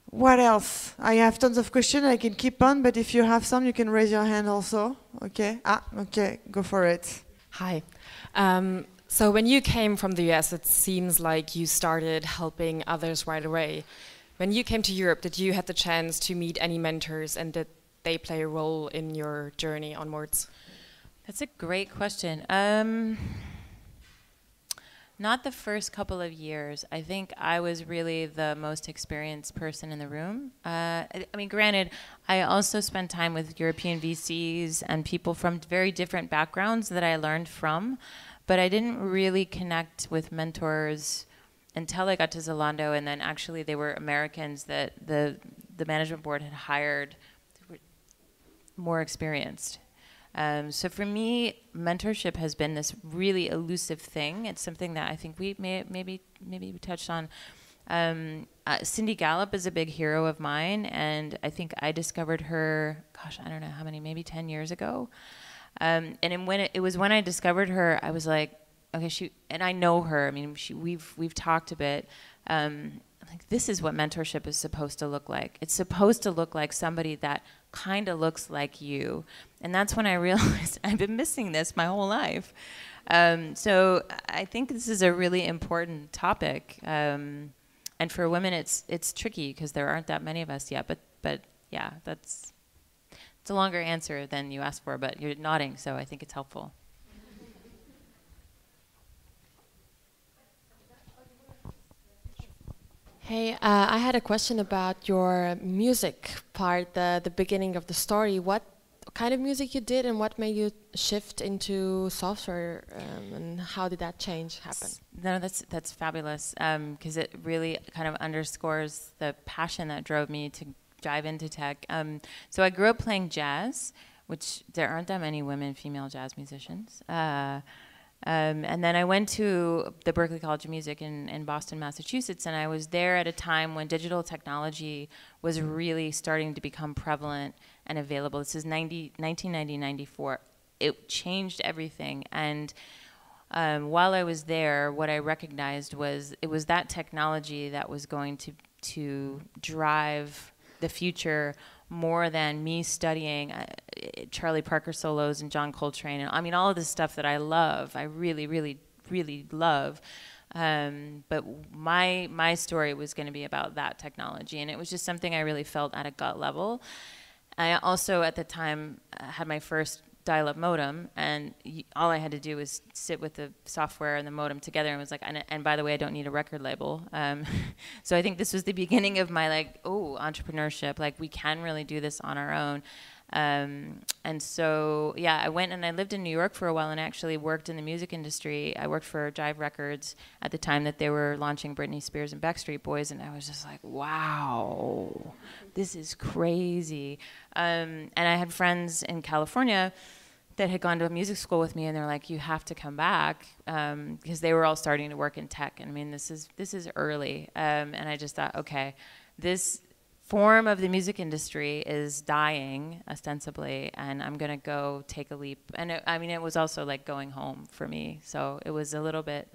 What else? I have tons of questions. I can keep on, but if you have some, you can raise your hand also. Okay. Okay. Go for it. Hi. So when you came from the US, it seems like you started helping others right away. When you came to Europe, did you have the chance to meet any mentors, and did they play a role in your journey onwards? That's a great question. Not the first couple of years. I think I was really the most experienced person in the room. I mean, granted, I also spent time with European VCs and people from very different backgrounds that I learned from, but I didn't really connect with mentors until I got to Zalando, and then actually they were Americans that the management board had hired, more experienced. So for me, mentorship has been this really elusive thing. It's something that I think we maybe we touched on. Cindy Gallup is a big hero of mine, and I think I discovered her, gosh, I don't know how many, maybe 10 years ago. And it was when I discovered her, I was like, okay, and I know her. I mean, we've talked a bit. Like, this is what mentorship is supposed to look like. It's supposed to look like somebody that kind of looks like you. And that's when I realized I've been missing this my whole life. So I think this is a really important topic. And for women, it's tricky because there aren't that many of us yet. But yeah, it's a longer answer than you asked for, but you're nodding, so I think it's helpful. Hey, I had a question about your music part, the beginning of the story. What kind of music you did, and what made you shift into software, and how did that change happen? No, that's fabulous, because it really kind of underscores the passion that drove me to dive into tech. So I grew up playing jazz, which there aren't that many female jazz musicians. And then I went to the Berklee College of Music in Boston, Massachusetts, and I was there at a time when digital technology was really starting to become prevalent and available. This is 1990-94. It changed everything. And while I was there, what I recognized was it was that technology that was going to drive the future more than me studying Charlie Parker solos and John Coltrane, and I mean all of this stuff that I love. I really, really, really love. But my story was going to be about that technology, and it was just something I really felt at a gut level. I also at the time had my first dial-up modem, and all I had to do was sit with the software and the modem together, and was like, and by the way, I don't need a record label. So I think this was the beginning of my entrepreneurship. Like, we can really do this on our own. And so, yeah, I went and I lived in New York for a while, and actually worked in the music industry. I worked for Jive Records at the time that they were launching Britney Spears and Backstreet Boys, and I was just like, wow, this is crazy. And I had friends in California that had gone to a music school with me, and they're like, you have to come back, because they were all starting to work in tech. And I mean, this is early. And I just thought, okay, this form of the music industry is dying, ostensibly, and I'm going to go take a leap. And it was also like going home for me. So it was a little bit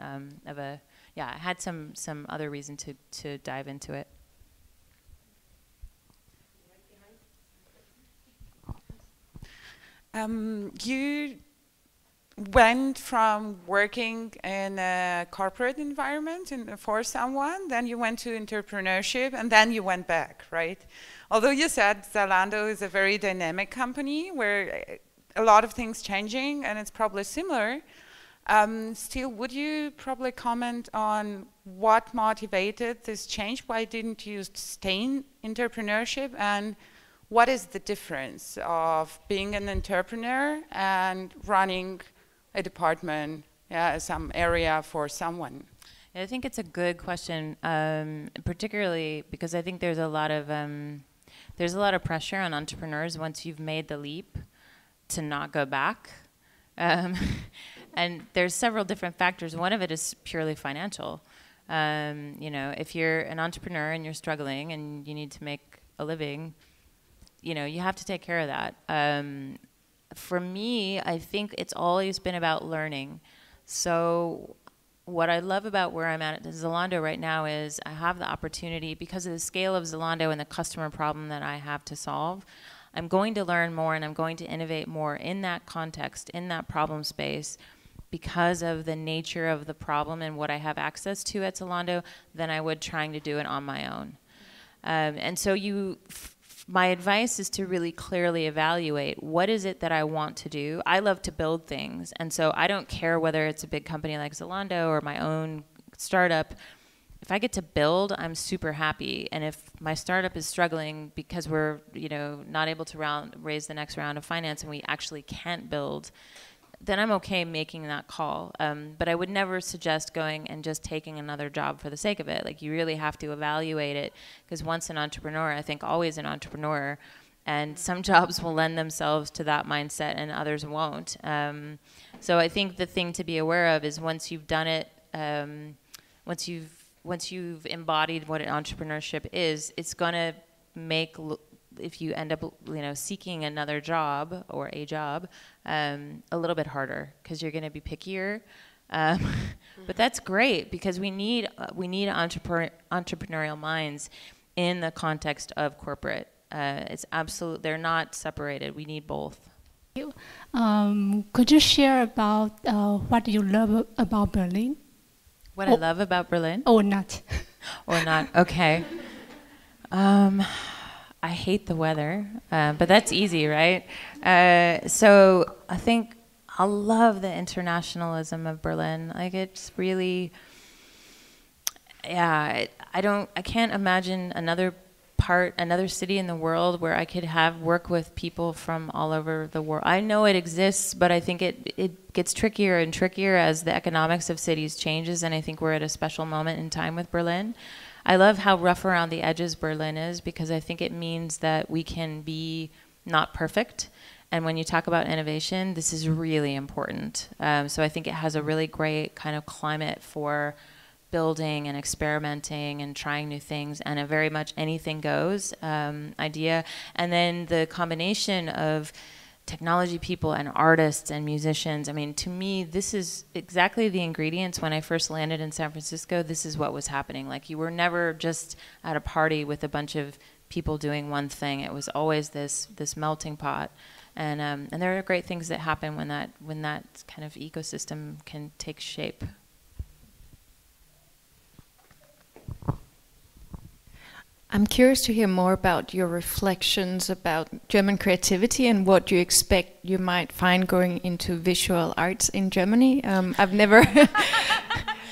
of a, I had some other reason to dive into it. You went from working in a corporate environment for someone, then you went to entrepreneurship, and then you went back, right? Although you said Zalando is a very dynamic company where a lot of things changing, and it's probably similar. Still, would you probably comment on what motivated this change? Why didn't you stay in entrepreneurship, and what is the difference of being an entrepreneur and running a department, some area for someone? I think it's a good question, particularly because I think there's a lot of pressure on entrepreneurs once you've made the leap to not go back. And there's several different factors. One of it is purely financial. You know, if you're an entrepreneur and you're struggling and you need to make a living, you know, you have to take care of that. For me, I think it's always been about learning. So what I love about where I'm at Zalando right now is I have the opportunity, because of the scale of Zalando and the customer problem that I have to solve, I'm going to learn more and I'm going to innovate more in that context, in that problem space, because of the nature of the problem and what I have access to at Zalando than I would trying to do it on my own. And so my advice is to really clearly evaluate what is it that I want to do. I love to build things, and so I don't care whether it's a big company like Zalando or my own startup. If I get to build, I'm super happy. And if my startup is struggling because we're, you know, not able to raise the next round of finance and we actually can't build, then I'm okay making that call. But I would never suggest going and just taking another job for the sake of it. Like, you really have to evaluate it, because once an entrepreneur, I think always an entrepreneur, and some jobs will lend themselves to that mindset and others won't. So I think the thing to be aware of is once you've done it, once you've embodied what entrepreneurship is, it's gonna make, if you end up, you know, seeking another job or a job, a little bit harder, because you're going to be pickier. But that's great, because we need entrepreneurial minds in the context of corporate. It's absolute. They're not separated. We need both. Could you share about what you love about Berlin? What I love about Berlin? Or not? Or not? Okay. I hate the weather, but that's easy, right? So I think I love the internationalism of Berlin. Like, it's really, I can't imagine another city in the world where I could work with people from all over the world. I know it exists, but I think it gets trickier and trickier as the economics of cities changes, and I think we're at a special moment in time with Berlin. I love how rough around the edges Berlin is, because I think it means that we can be not perfect. And when you talk about innovation, this is really important. So I think it has a really great kind of climate for building and experimenting and trying new things, and a very much anything goes idea. And then the combination of technology people and artists and musicians. I mean, to me, this is exactly the ingredients. When I first landed in San Francisco, this is what was happening. Like, you were never just at a party with a bunch of people doing one thing. It was always this melting pot. And there are great things that happen when that kind of ecosystem can take shape. I'm curious to hear more about your reflections about German creativity and what you expect you might find going into visual arts in Germany. I've never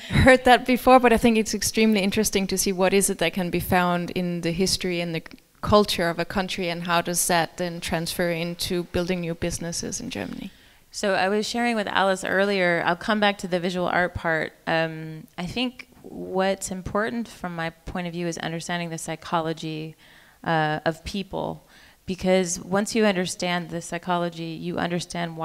heard that before, but I think it's extremely interesting to see what is it that can be found in the history and the culture of a country, and how does that then transfer into building new businesses in Germany. So I was sharing with Alice earlier, I'll come back to the visual art part. I think what's important from my point of view is understanding the psychology of people, because once you understand the psychology, you understand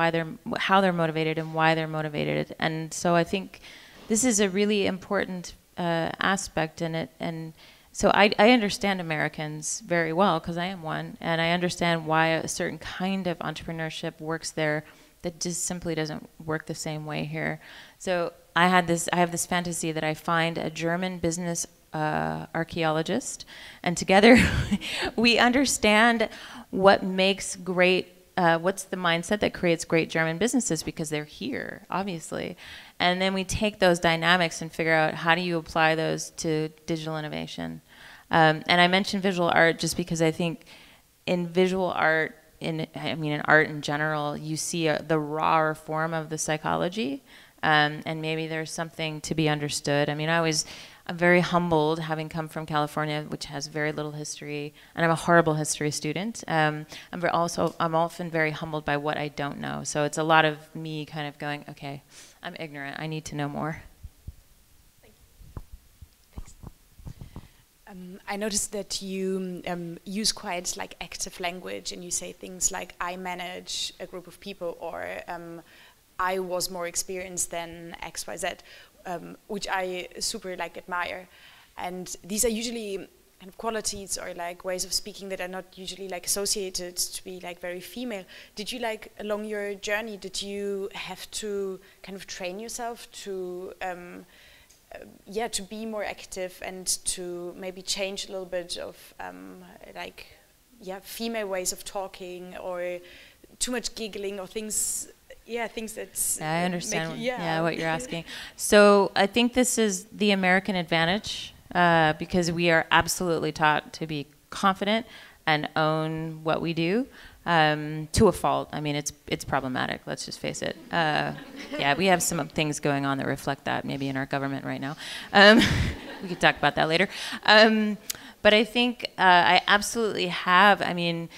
how they're motivated and why they're motivated. And so I think this is a really important aspect in it. And so I understand Americans very well, because I am one, and I understand why a certain kind of entrepreneurship works there that just simply doesn't work the same way here. So I have this fantasy that I find a German business archaeologist, and together we understand what makes great, what's the mindset that creates great German businesses, because they're here, obviously. And then we take those dynamics and figure out how do you apply those to digital innovation. And I mentioned visual art just because I think in visual art, in art in general, you see the rawer form of the psychology. and maybe there's something to be understood. I mean, I'm very humbled, having come from California, which has very little history, and I'm a horrible history student. I'm often very humbled by what I don't know. So it's a lot of me kind of going, okay, I'm ignorant, I need to know more. I noticed that you use quite like active language, and you say things like "I manage a group of people" or "I was more experienced than XYZ," which I super like admire. And these are usually kind of qualities or like ways of speaking that are not usually like associated to be like very female. Did you like along your journey? Did you have to kind of train yourself to to be more active and to maybe change a little bit of female ways of talking, or too much giggling or things that I understand what you're asking. So I think this is the American advantage, because we are absolutely taught to be confident and own what we do. To a fault. I mean, it's problematic, let's just face it. We have some things going on that reflect that, maybe in our government right now. We could talk about that later. But I think I absolutely have. I mean,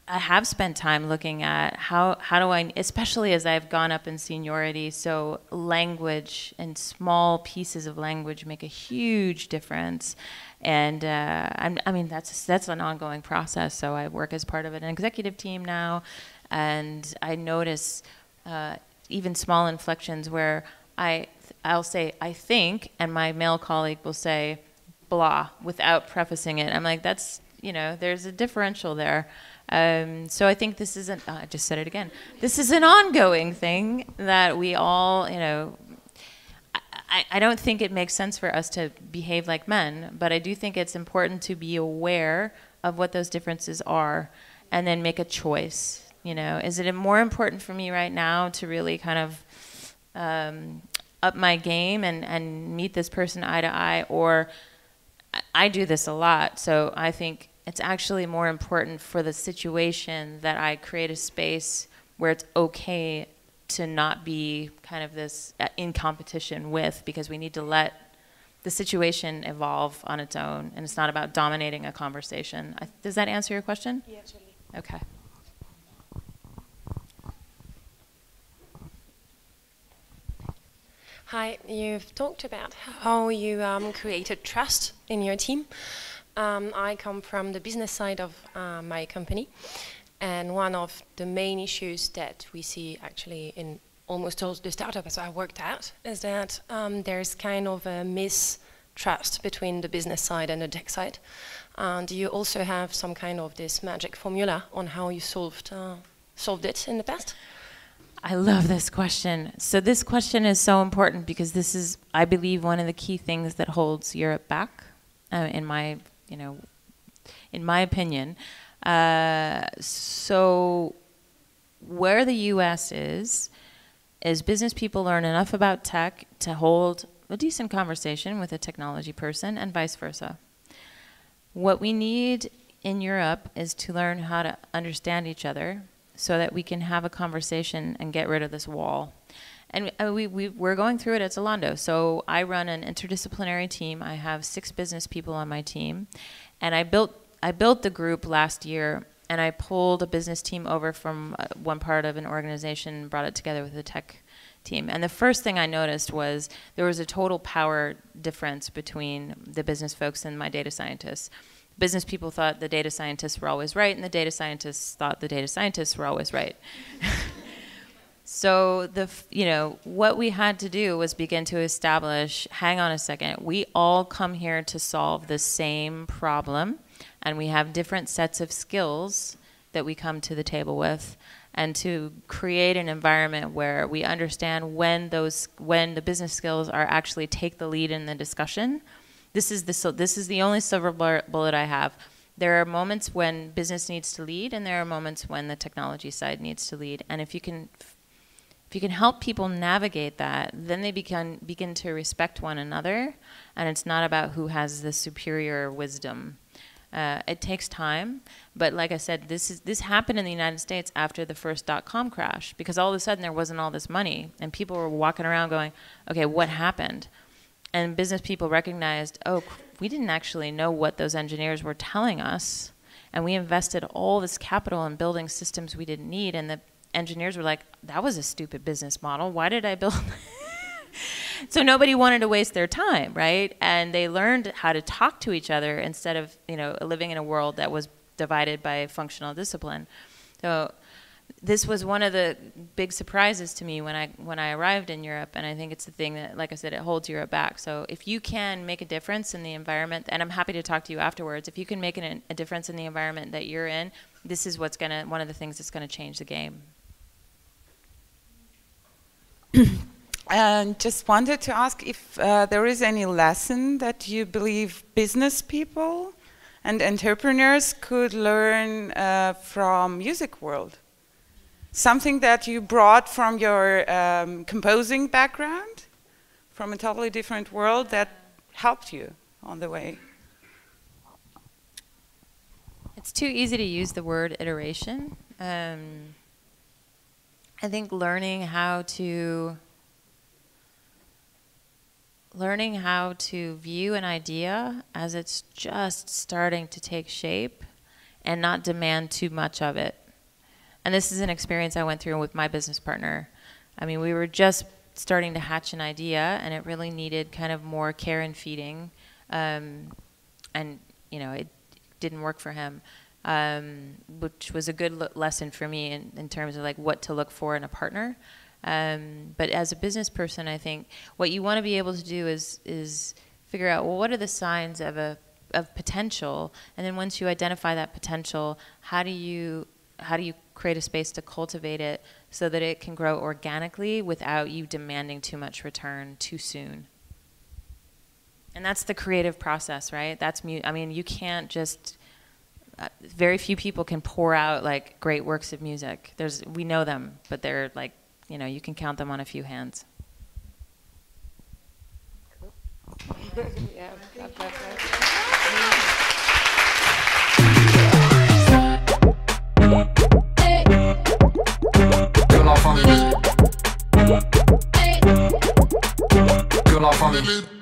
I have spent time looking at how do I, especially as I've gone up in seniority, so language and small pieces of language make a huge difference. And I mean, that's an ongoing process. So I work as part of an executive team now, and I notice even small inflections where I'll say "I think," and my male colleague will say "blah" without prefacing it. I'm like, that's, there's a differential there. So I think this is I just said it again. This is an ongoing thing that we all, I don't think it makes sense for us to behave like men, but I do think it's important to be aware of what those differences are and then make a choice. Is it more important for me right now to really kind of up my game and meet this person eye to eye? Or I do this a lot, so I think it's actually more important for the situation that I create a space where it's okay to not be kind of this in competition with, because we need to let the situation evolve on its own, and it's not about dominating a conversation. Does that answer your question? Yeah, totally. Okay. Hi, you've talked about how you created trust in your team. I come from the business side of my company. And one of the main issues that we see actually in almost all the startups I worked at is that there's kind of a mistrust between the business side and the tech side. Do you also have some kind of this magic formula on how you solved it in the past? I love this question. So this question is so important because this is, I believe, one of the key things that holds Europe back, in my opinion. So where the US is business people learn enough about tech to hold a decent conversation with a technology person and vice versa. What we need in Europe is to learn how to understand each other so that we can have a conversation and get rid of this wall. And we're going through it at Zalando. So I run an interdisciplinary team. I have 6 business people on my team. And I built the group last year, and I pulled a business team over from one part of an organization, brought it together with the tech team. And the first thing I noticed was there was a total power difference between the business folks and my data scientists. Business people thought the data scientists were always right, and the data scientists thought the data scientists were always right. So what we had to do was begin to establish, hang on a second, we all come here to solve the same problem, and we have different sets of skills that we come to the table with, and to create an environment where we understand when the business skills are actually take the lead in the discussion. This is the only silver bullet I have. There are moments when business needs to lead, and there are moments when the technology side needs to lead. And if you can help people navigate that, then they begin to respect one another, and it's not about who has the superior wisdom. It takes time, but like I said, this happened in the United States after the first .com crash, because all of a sudden there wasn't all this money, and people were walking around going, okay, what happened? And business people recognized, oh, we didn't actually know what those engineers were telling us, and we invested all this capital in building systems we didn't need, and the engineers were like, that was a stupid business model. Why did I build? So nobody wanted to waste their time, right? And they learned how to talk to each other instead of, living in a world that was divided by functional discipline. So this was one of the big surprises to me when I arrived in Europe, and I think it's the thing that, like I said, it holds Europe back. So if you can make a difference in the environment, and I'm happy to talk to you afterwards, if you can make a difference in the environment that you're in, this is one of the things that's gonna change the game. And just wanted to ask if there is any lesson that you believe business people and entrepreneurs could learn from music world. Something that you brought from your composing background, from a totally different world, that helped you on the way. It's too easy to use the word iteration. I think learning how to view an idea as it's just starting to take shape and not demand too much of it. And this is an experience I went through with my business partner. I mean, we were just starting to hatch an idea, and it really needed kind of more care and feeding. And, it didn't work for him, which was a good lesson for me in terms of like what to look for in a partner. But as a business person, I think what you want to be able to do is figure out, well, what are the signs of potential, and then once you identify that potential, how do you create a space to cultivate it so that it can grow organically without you demanding too much return too soon. And that's the creative process, right? You can't just. Very few people can pour out like great works of music. We know them, but they're like. You can count them on a few hands. Yeah, Que la famille.